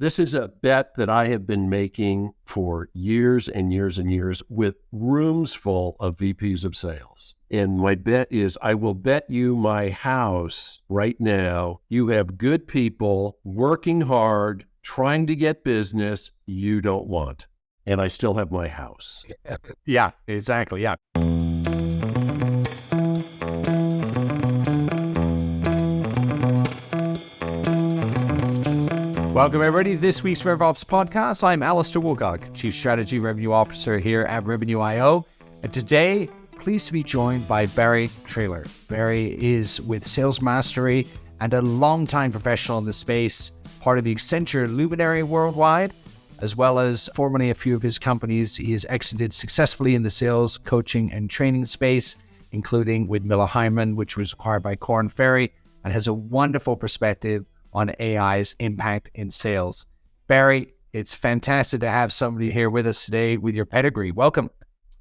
This is a bet that I have been making for years and years and years with rooms full of VPs of sales. And my bet is I will bet you my house right now. You have good people working hard, trying to get business you don't want. And I still have my house. Yeah, exactly. Yeah. Welcome, everybody, to this week's RevOps podcast. I'm Alastair Woolcock, Chief Strategy Revenue Officer here at Revenue.io. And today, pleased to be joined by Barry Traylor. Barry is with Sales Mastery and a longtime professional in the space, part of the Accenture luminary worldwide, as well as formerly a few of his companies. He has exited successfully in the sales, coaching, and training space, including with Miller Heiman, which was acquired by Korn Ferry, and has a wonderful perspective on AI's impact in sales. Barry, it's fantastic to have somebody here with us today with your pedigree. Welcome.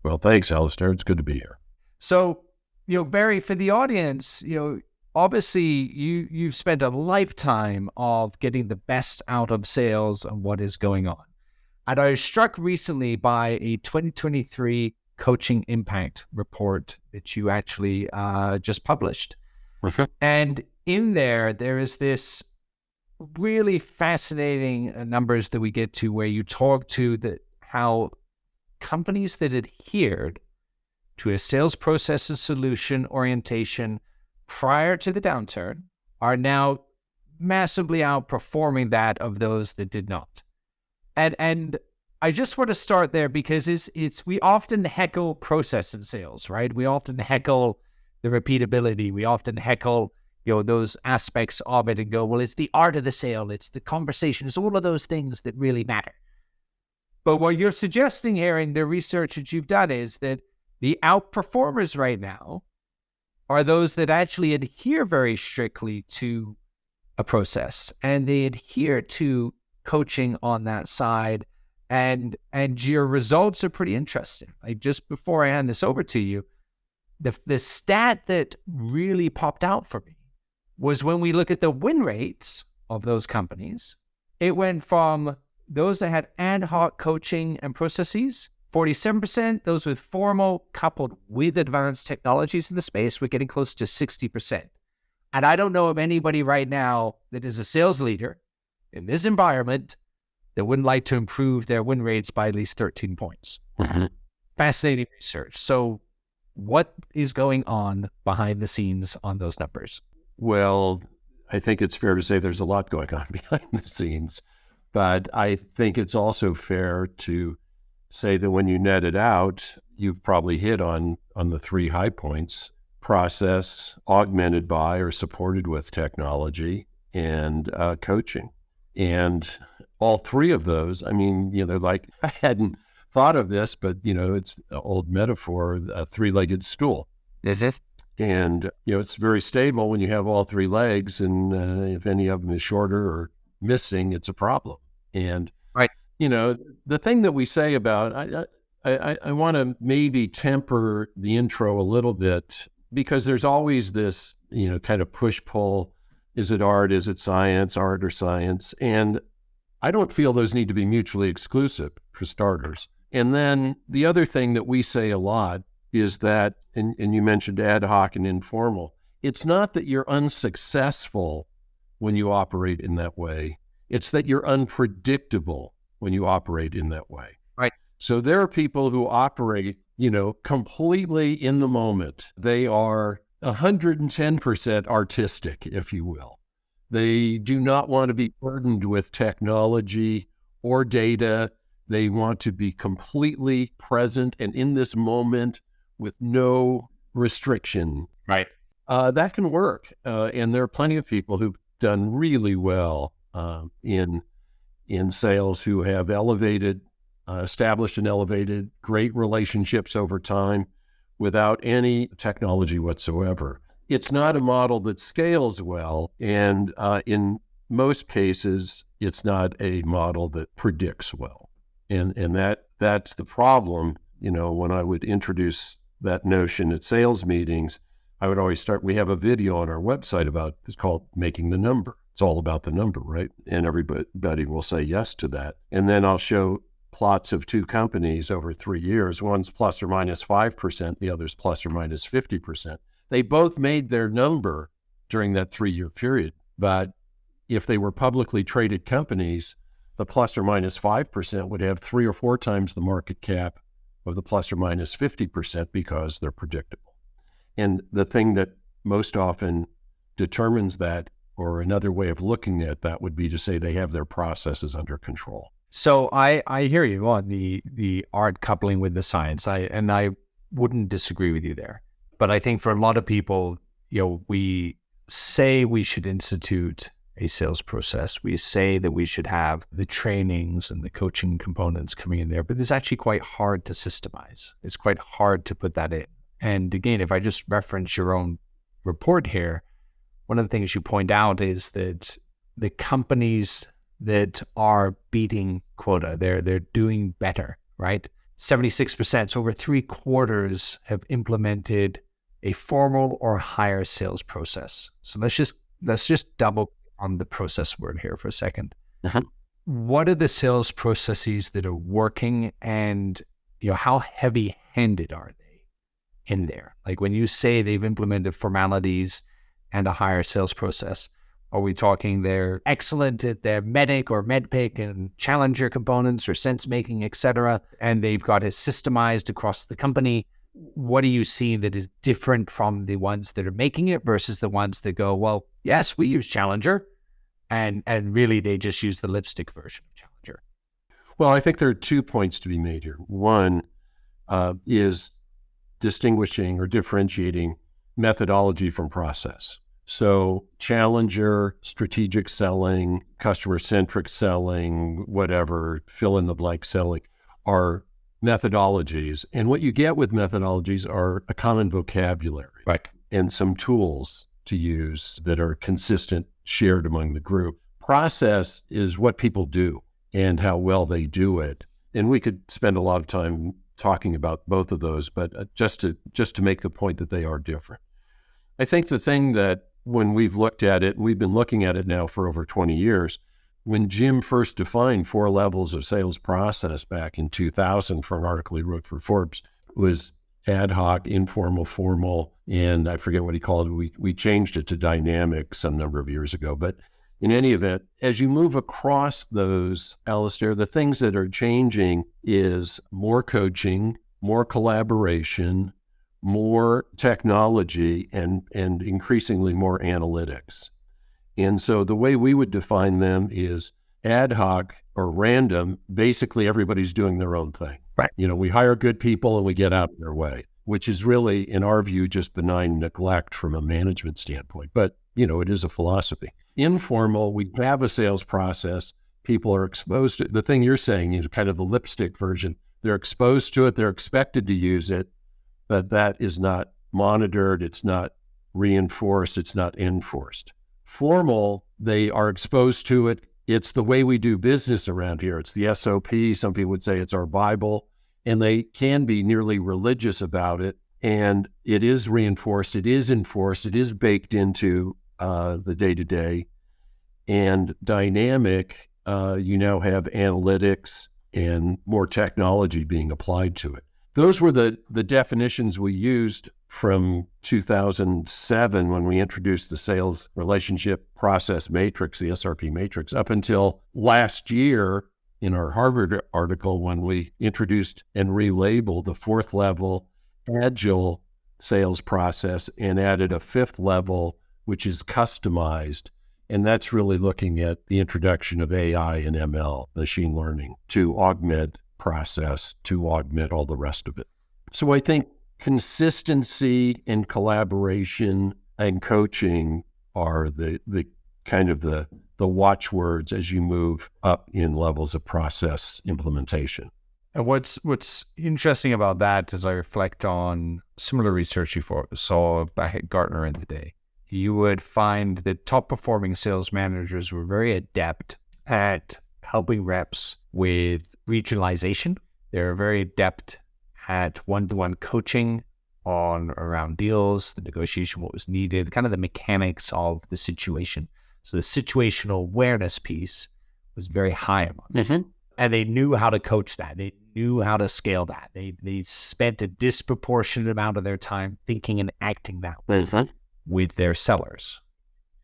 Well, thanks, Alastair. It's good to be here. So, Barry, for the audience, obviously you've spent a lifetime of getting the best out of sales and what is going on. And I was struck recently by a 2023 Coaching Impact report that you actually just published. And in there is this really fascinating numbers that we get to where you talk to how companies that adhered to a sales processes solution orientation prior to the downturn are now massively outperforming that of those that did not. And I just want to start there because we often heckle process in sales, right? We often heckle the repeatability. We often heckle those aspects of it and go, well, it's the art of the sale, it's the conversation, it's all of those things that really matter. But what you're suggesting here in the research that you've done is that the outperformers right now are those that actually adhere very strictly to a process and they adhere to coaching on that side. And your results are pretty interesting. Like just before I hand this over to you, the stat that really popped out for me was when we look at the win rates of those companies, it went from those that had ad hoc coaching and processes, 47%, those with formal coupled with advanced technologies in the space, we're getting close to 60%. And I don't know of anybody right now that is a sales leader in this environment that wouldn't like to improve their win rates by at least 13 points. Mm-hmm. Fascinating research. So what is going on behind the scenes on those numbers? Well, I think it's fair to say there's a lot going on behind the scenes, but I think it's also fair to say that when you net it out, you've probably hit on the three high points: process, augmented by or supported with technology, and coaching. And all three of those, I mean, they're like, I hadn't thought of this, but, it's an old metaphor, a three-legged stool. Is it? And, it's very stable when you have all three legs, and if any of them is shorter or missing, it's a problem. And, right. The thing that we say about, I want to maybe temper the intro a little bit, because there's always this, kind of push-pull. Is it art? Is it science? Art or science? And I don't feel those need to be mutually exclusive, for starters. And then the other thing that we say a lot is that, and you mentioned ad hoc and informal, it's not that you're unsuccessful when you operate in that way. It's that you're unpredictable when you operate in that way. Right. So there are people who operate, completely in the moment. They are 110% artistic, if you will. They do not want to be burdened with technology or data. They want to be completely present and in this moment with no restriction. Right. That can work. And there are plenty of people who've done really well in sales who have established and elevated great relationships over time without any technology whatsoever. It's not a model that scales well. And in most cases, it's not a model that predicts well. And that's the problem. When I would introduce that notion at sales meetings, I would always start, we have a video on our website it's called Making the Number. It's all about the number, right? And everybody will say yes to that. And then I'll show plots of two companies over 3 years. One's plus or minus 5%, the other's plus or minus 50%. They both made their number during that 3-year period. But if they were publicly traded companies, the plus or minus 5% would have 3 or 4 times the market cap of the plus or minus 50% because they're predictable. And the thing that most often determines that, or another way of looking at that, would be to say they have their processes under control. So I hear you on the art coupling with the science. I wouldn't disagree with you there. But I think for a lot of people, we say we should institute a sales process. We say that we should have the trainings and the coaching components coming in there, but it's actually quite hard to systemize. It's quite hard to put that in. And again, if I just reference your own report here, one of the things you point out is that the companies that are beating quota, they're doing better, right? 76%, so over 3/4 have implemented a formal or higher sales process. So let's just double on the process word here for a second. Uh-huh. What are the sales processes that are working, and how heavy-handed are they in there? Like when you say they've implemented formalities and a higher sales process, are we talking they're excellent at their medic or medpic and challenger components or sense making, etc., and they've got it systemized across the company? What are you seeing that is different from the ones that are making it versus the ones that go, well, yes, we use challenger, and really they just use the lipstick version of challenger? Well, I think there are 2 points to be made here. One is distinguishing or differentiating methodology from process. So challenger, strategic selling, customer-centric selling, whatever, fill-in-the-blank selling are methodologies. And what you get with methodologies are a common vocabulary, right, and some tools to use that are consistent, shared among the group. Process is what people do and how well they do it. And we could spend a lot of time talking about both of those, but just to make the point that they are different. I think the thing that when we've looked at it, we've been looking at it now for over 20 years, when Jim first defined 4 levels of sales process back in 2000 for an article he wrote for Forbes, was ad hoc, informal, formal, and I forget what he called it. We changed it to dynamic some number of years ago. But in any event, as you move across those, Alastair, the things that are changing is more coaching, more collaboration, more technology, and increasingly more analytics. And so the way we would define them is ad hoc or random. Basically, everybody's doing their own thing. Right. We hire good people and we get out of their way, which is really, in our view, just benign neglect from a management standpoint. But, it is a philosophy. Informal, we have a sales process. People are exposed to the thing you're saying is kind of the lipstick version. They're exposed to it. They're expected to use it, but that is not monitored. It's not reinforced. It's not enforced. Formal, they are exposed to it. It's the way we do business around here. It's the SOP. Some people would say it's our Bible, and they can be nearly religious about it. And it is reinforced. It is enforced. It is baked into the day-to-day. And dynamic, you now have analytics and more technology being applied to it. Those were the definitions we used from 2007 when we introduced the sales relationship process matrix, the SRP matrix, up until last year in our Harvard article when we introduced and relabeled the 4th level agile sales process and added a 5th level, which is customized. And that's really looking at the introduction of AI and ML, machine learning, to augment process, to augment all the rest of it. So I think consistency and collaboration and coaching are the kind of the watchwords as you move up in levels of process implementation. And what's interesting about that, as I reflect on similar research you saw back at Gartner in the day, you would find that top performing sales managers were very adept at helping reps with regionalization. They're very adept at one-to-one coaching around deals, the negotiation, what was needed, kind of the mechanics of the situation. So the situational awareness piece was very high among them. And they knew how to coach that. They knew how to scale that. They spent a disproportionate amount of their time thinking and acting that way with their sellers.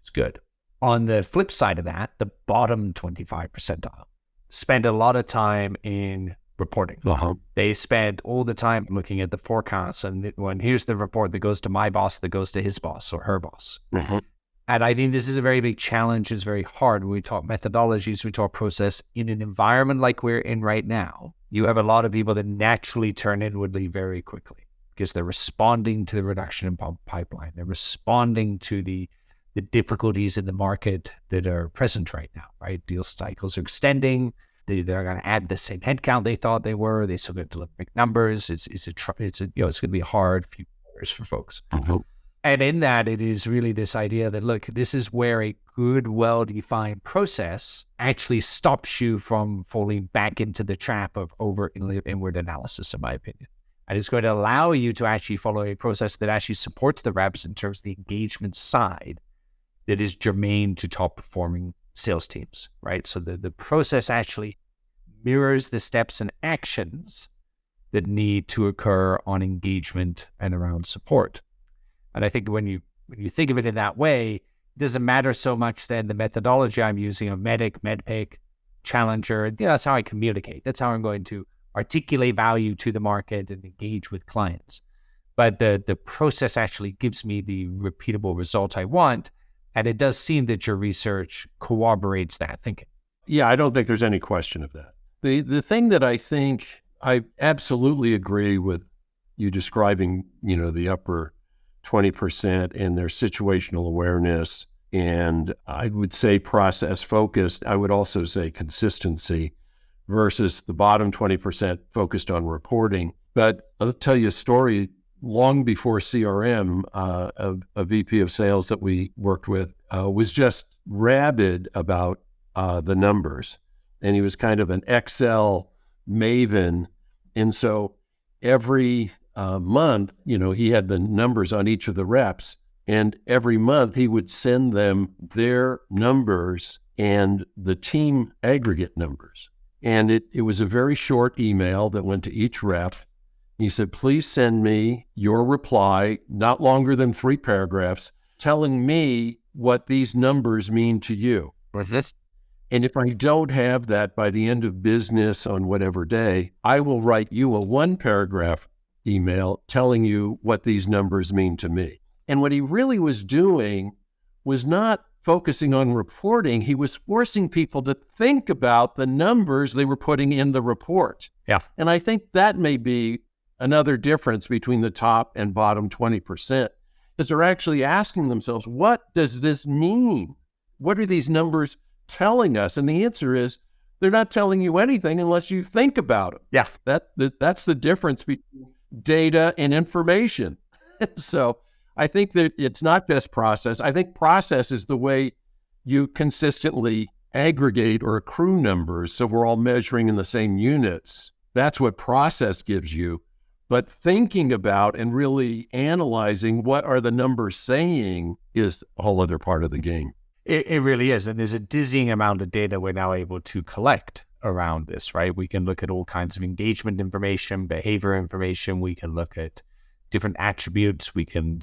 It's good. On the flip side of that, the bottom 25 percentile spend a lot of time in reporting. They spend all the time looking at the forecasts and when here's the report that goes to my boss, that goes to his boss or her boss. And I think this is a very big challenge. It's very hard. When we talk methodologies, we talk process in an environment like we're in right now. You have a lot of people that naturally turn inwardly very quickly because they're responding to the reduction in pipeline. They're responding to the difficulties in the market that are present right now, right? Deal cycles are extending. They're going to add the same headcount they thought they were. They still going to deliver big numbers. It's going to be a hard few years for folks. And in that, it is really this idea that, look, this is where a good, well-defined process actually stops you from falling back into the trap of inward analysis, in my opinion. And it's going to allow you to actually follow a process that actually supports the reps in terms of the engagement side that is germane to top-performing sales teams, right? So the process actually mirrors the steps and actions that need to occur on engagement and around support. And I think when you think of it in that way, it doesn't matter so much then the methodology I'm using of MEDDIC, MEDPIC, Challenger. That's how I communicate. That's how I'm going to articulate value to the market and engage with clients. But the process actually gives me the repeatable result I want. And it does seem that your research corroborates that thinking. Yeah, I don't think there's any question of that. The thing that I think I absolutely agree with you describing, the upper 20% and their situational awareness, and I would say process focused. I would also say consistency versus the bottom 20% focused on reporting. But I'll tell you a story. Long before CRM, a VP of sales that we worked with was just rabid about the numbers. And he was kind of an Excel maven. And so every month, he had the numbers on each of the reps. And every month he would send them their numbers and the team aggregate numbers. And it was a very short email that went to each rep. He said, please send me your reply, not longer than 3 paragraphs, telling me what these numbers mean to you. And if I don't have that by the end of business on whatever day, I will write you a 1-paragraph email telling you what these numbers mean to me. And what he really was doing was not focusing on reporting. He was forcing people to think about the numbers they were putting in the report. Yeah. And I think that may be another difference between the top and bottom 20%, is they're actually asking themselves, what does this mean? What are these numbers telling us? And the answer is, they're not telling you anything unless you think about it. Yeah. That's the difference between data and information. So I think that it's not just process. I think process is the way you consistently aggregate or accrue numbers so we're all measuring in the same units. That's what process gives you. But thinking about and really analyzing what are the numbers saying is a whole other part of the game. It really is. And there's a dizzying amount of data we're now able to collect around this, right? We can look at all kinds of engagement information, behavior information. We can look at different attributes. We can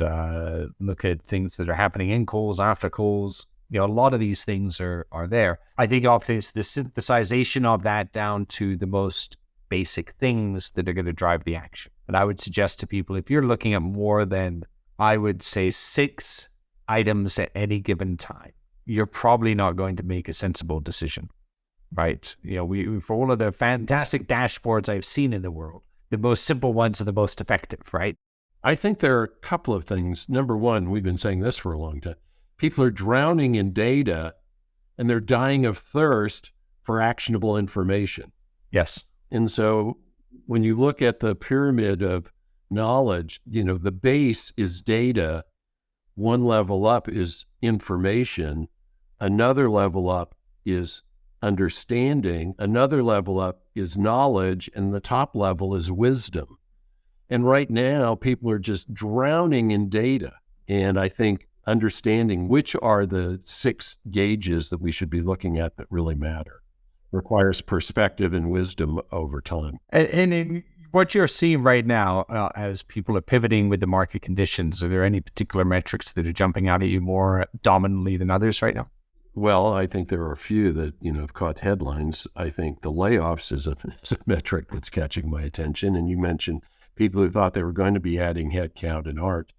look at things that are happening in calls, after calls. A lot of these things are there. I think often it's the synthesization of that down to the most basic things that are going to drive the action. And I would suggest to people, if you're looking at more than, I would say, 6 items at any given time, you're probably not going to make a sensible decision, right? We for all of the fantastic dashboards I've seen in the world, the most simple ones are the most effective, right? I think there are a couple of things. Number one, we've been saying this for a long time. People are drowning in data and they're dying of thirst for actionable information. Yes. And so when you look at the pyramid of knowledge, the base is data. One level up is information. Another level up is understanding. Another level up is knowledge. And the top level is wisdom. And right now, people are just drowning in data. And I think understanding which are the 6 gauges that we should be looking at that really matter. Requires perspective and wisdom over time. And in what you're seeing right now, as people are pivoting with the market conditions, are there any particular metrics that are jumping out at you more dominantly than others right now? Well, I think there are a few that, have caught headlines. I think the layoffs is a metric that's catching my attention. And you mentioned people who thought they were going to be adding headcount in art.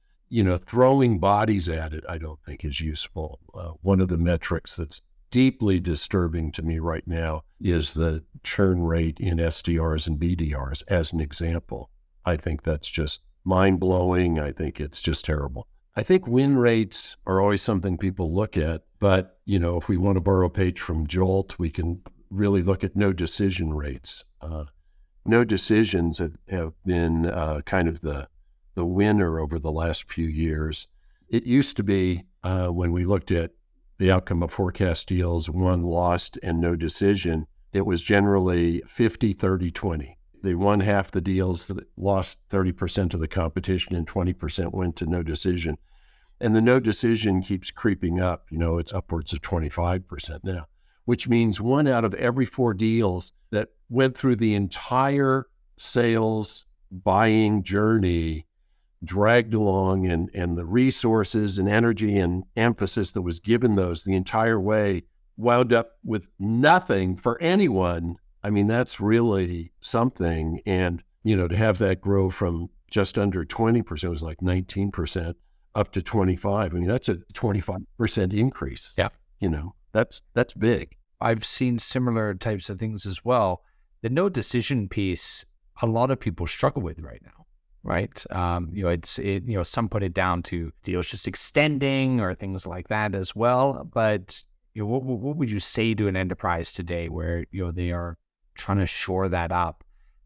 Throwing bodies at it, I don't think is useful. One of the metrics that's deeply disturbing to me right now is the churn rate in SDRs and BDRs, as an example. I think that's just mind-blowing. I think it's just terrible. I think win rates are always something people look at, but, if we want to borrow a page from Jolt, we can really look at no decision rates. No decisions have been kind of the winner over the last few years. It used to be when we looked at the outcome of forecast deals, won, lost, and no decision, it was generally 50, 30, 20. They won half the deals, lost 30% of the competition, and 20% went to no decision. And the no decision keeps creeping up. It's upwards of 25% now, which means 1 out of every 4 deals that went through the entire sales buying journey dragged along, and the resources and energy and emphasis that was given those the entire way wound up with nothing for anyone. I mean, that's really something. And, to have that grow from just under 20%, it was like 19%, up to 25. I mean, that's a 25% increase. Yeah. That's big. I've seen similar types of things as well. The no decision piece, a lot of people struggle with right now. Right. Some put it down to deals just extending or things like that as well. But what would you say to an enterprise today where, they are trying to shore that up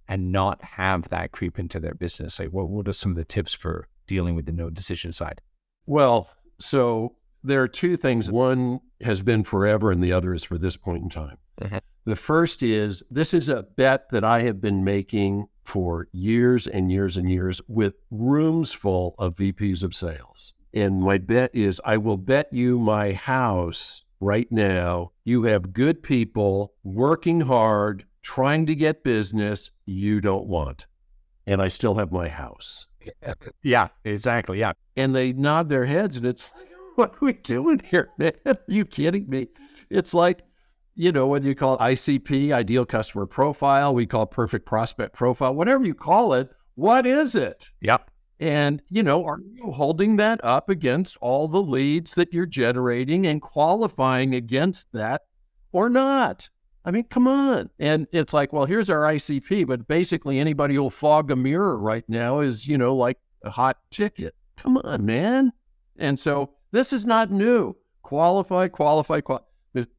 and not have that creep into their business? Like, what are some of the tips for dealing with the no decision side? Well, so there are 2 things. One has been forever and the other is for this point in time. Mm-hmm. The first is, this is a bet that I have been making for years and years and years with rooms full of VPs of sales. And my bet is, I will bet you my house right now, you have good people working hard, trying to get business you don't want. And I still have my house. Yeah, exactly. Yeah. And they nod their heads and it's like, what are we doing here, man? Are you kidding me? It's like, what you call ICP, ideal customer profile, we call perfect prospect profile, whatever you call it, what is it? Yep. And, are you holding that up against all the leads that you're generating and qualifying against that or not? I mean, come on. And it's like, well, here's our ICP, but basically anybody who'll fog a mirror right now is, like a hot ticket. Come on, man. And so this is not new. Qualify.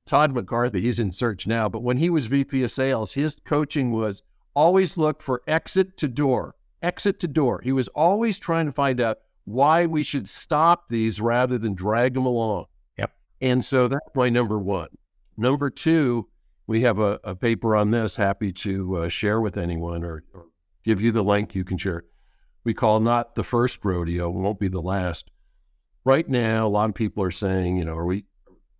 Todd McCarthy, he's in search now, but when he was VP of sales, his coaching was always look for exit to door. He was always trying to find out why we should stop these rather than drag them along. Yep. And so that's my number 1. Number 2, we have a paper on this, happy to share with anyone or give you the link, you can share. We call not the first rodeo, won't be the last. Right now, a lot of people are saying,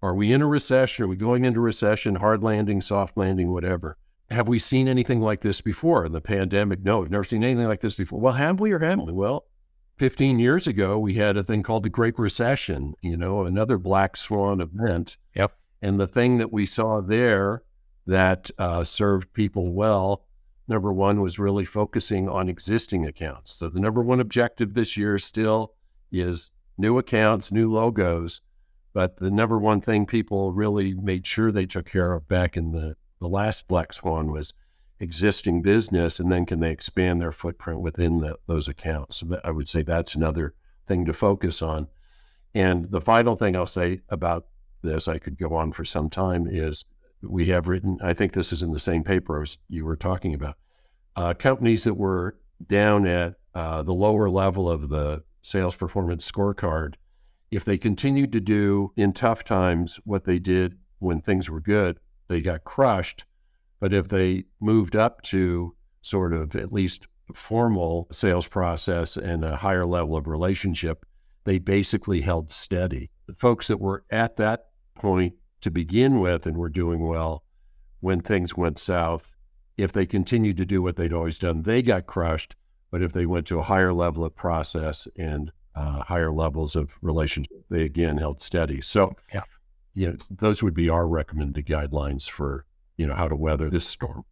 are we in a recession? Are we going into recession, hard landing, soft landing, whatever? Have we seen anything like this before? In the pandemic? No, we've never seen anything like this before. Well, have we or haven't we? Well, 15 years ago, we had a thing called the Great Recession, another black swan event. Yep. And the thing that we saw there that served people well, number 1 was really focusing on existing accounts. So the number 1 objective this year still is new accounts, new logos. But the number 1 thing people really made sure they took care of back in the last black swan was existing business, and then can they expand their footprint within those accounts. So I would say that's another thing to focus on. And the final thing I'll say about this, I could go on for some time, is we have written, I think this is in the same paper as you were talking about, companies that were down at the lower level of the sales performance scorecard. If they continued to do in tough times what they did when things were good, they got crushed. But if they moved up to sort of at least formal sales process and a higher level of relationship, they basically held steady. The folks that were at that point to begin with and were doing well, when things went south, if they continued to do what they'd always done, they got crushed. But if they went to a higher level of process and higher levels of relationship, they again held steady. So, those would be our recommended guidelines for, how to weather this storm.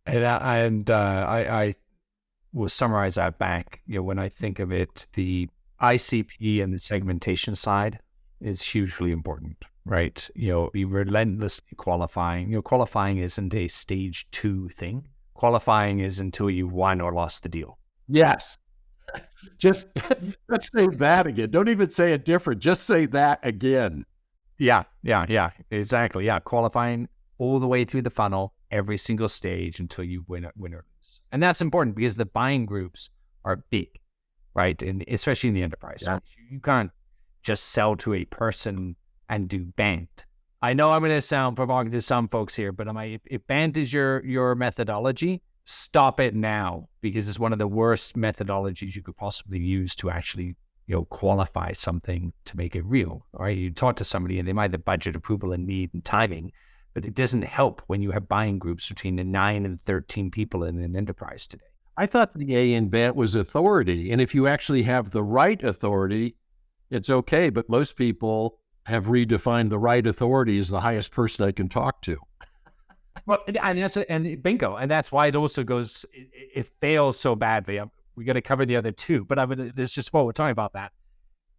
And I will summarize that back. When I think of it, the ICP and the segmentation side is hugely important, right? Be relentlessly qualifying. Qualifying isn't a stage 2 thing. Qualifying is until you've won or lost the deal. Yes. Just let's say that again. Don't even say it different. Just say that again. Yeah, exactly. Yeah, qualifying all the way through the funnel, every single stage until you win or lose. And that's important because the buying groups are big, right? And especially in the enterprise space. You can't just sell to a person and do banked. I know I'm going to sound provocative to some folks here, but if banked is your methodology, stop it now, because it's one of the worst methodologies you could possibly use to actually qualify something to make it real. All right, you talk to somebody and they might have budget, approval, and need and timing, but it doesn't help when you have buying groups between the 9 and 13 people in an enterprise today. I thought the A in BANT was authority, and if you actually have the right authority, it's okay. But most people have redefined the right authority as the highest person I can talk to. Well, and bingo, and that's why it also goes. It fails so badly. We got to cover the other two, but there's just what we're talking about. That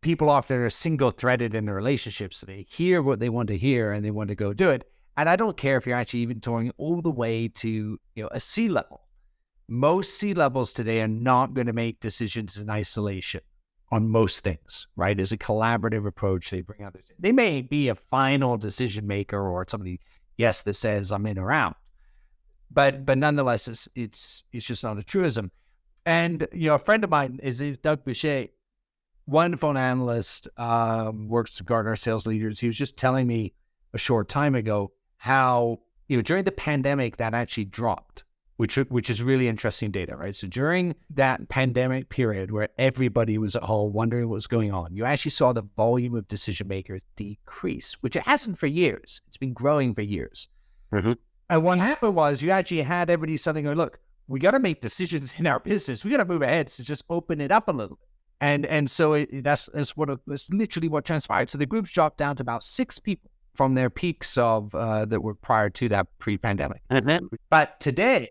people often are single-threaded in their relationships, so they hear what they want to hear and they want to go do it. And I don't care if you're actually even touring all the way to a C level. Most C levels today are not going to make decisions in isolation on most things, right? There's a collaborative approach. They bring others in. They may be a final decision maker or somebody, yes, that says I'm in or out, but nonetheless, it's just not a truism. And a friend of mine is Doug Boucher, wonderful analyst, works to Gartner sales leaders. He was just telling me a short time ago how during the pandemic that actually dropped, which is really interesting data, right? So during that pandemic period where everybody was at home wondering what was going on, you actually saw the volume of decision makers decrease, which it hasn't for years. It's been growing for years. Mm-hmm. And what happened was you actually had everybody suddenly going, look, we got to make decisions in our business. We got to move ahead. So just open it up a little bit. And so that's literally what transpired. So the groups dropped down to about 6 people from their peaks of that were prior to that pre-pandemic. Mm-hmm. But today,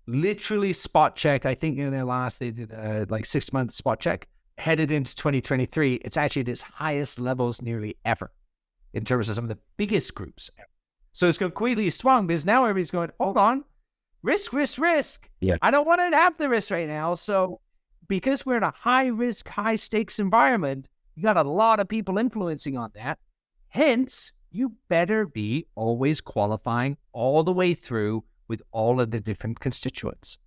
literally spot check, I think in their last, they did 6-month spot check, headed into 2023, it's actually at its highest levels nearly ever in terms of some of the biggest groups ever. So it's completely swung because now everybody's going, hold on, risk. Yeah. I don't want to have the risk right now. So because we're in a high risk, high stakes environment, you got a lot of people influencing on that. Hence, you better be always qualifying all the way through with all of the different constituents.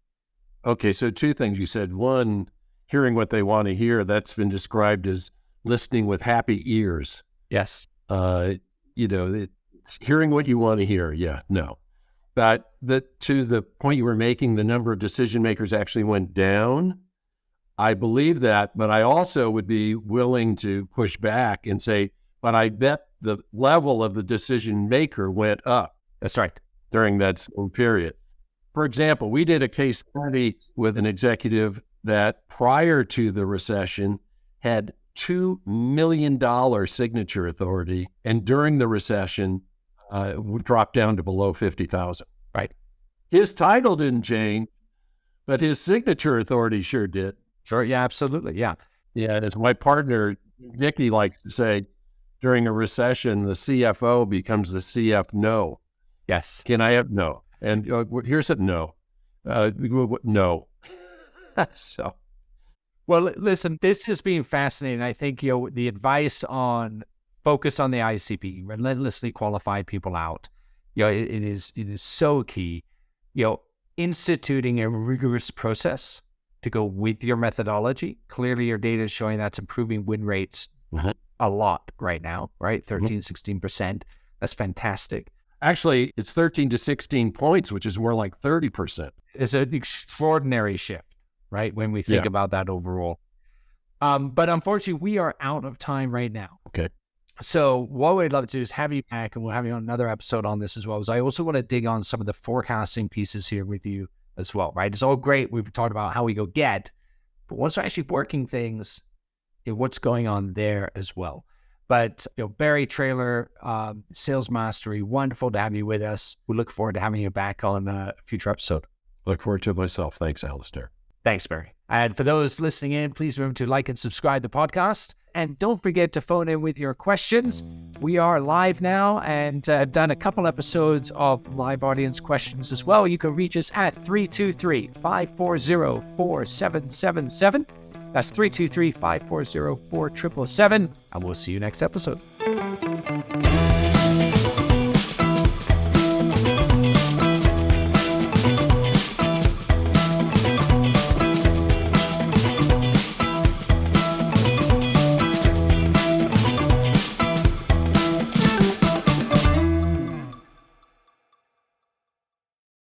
Okay, so 2 things you said. One, hearing what they want to hear, that's been described as listening with happy ears. Yes. It's hearing what you want to hear. Yeah, no. But to the point you were making, the number of decision makers actually went down. I believe that, but I also would be willing to push back and say, but I bet the level of the decision maker went up. That's right. During that same period. For example, we did a case study with an executive that prior to the recession had $2 million signature authority, and during the recession dropped down to below 50,000. Right. His title didn't change, but his signature authority sure did. Sure. Yeah, absolutely. Yeah. Yeah. And as my partner, Nikki, likes to say, during a recession, the CFO becomes the CF no. Yes. Can I have no? And here's a no. No. So. Well, listen, this has been fascinating. I think, the advice on focus on the ICP, relentlessly qualify people out, it is so key. Instituting a rigorous process to go with your methodology. Clearly, your data is showing that's improving win rates a lot right now, right? 13, 16%. That's fantastic. Actually, it's 13 to 16 points, which is more like 30%. It's an extraordinary shift, right? When we think about that overall. But unfortunately, we are out of time right now. Okay. So what we'd love to do is have you back, and we'll have you on another episode on this as well. As I also want to dig on some of the forecasting pieces here with you as well, right? It's all great. We've talked about how we go get, but once we're actually working things, what's going on there as well. But Barry Traylor, Sales Mastery, wonderful to have you with us. We look forward to having you back on a future episode. Look forward to it myself. Thanks, Alastair. Thanks, Barry. And for those listening in, please remember to like and subscribe to the podcast. And don't forget to phone in with your questions. We are live now and have done a couple episodes of live audience questions as well. You can reach us at 323-540-4777. That's 323-540-4777. And we'll see you next episode.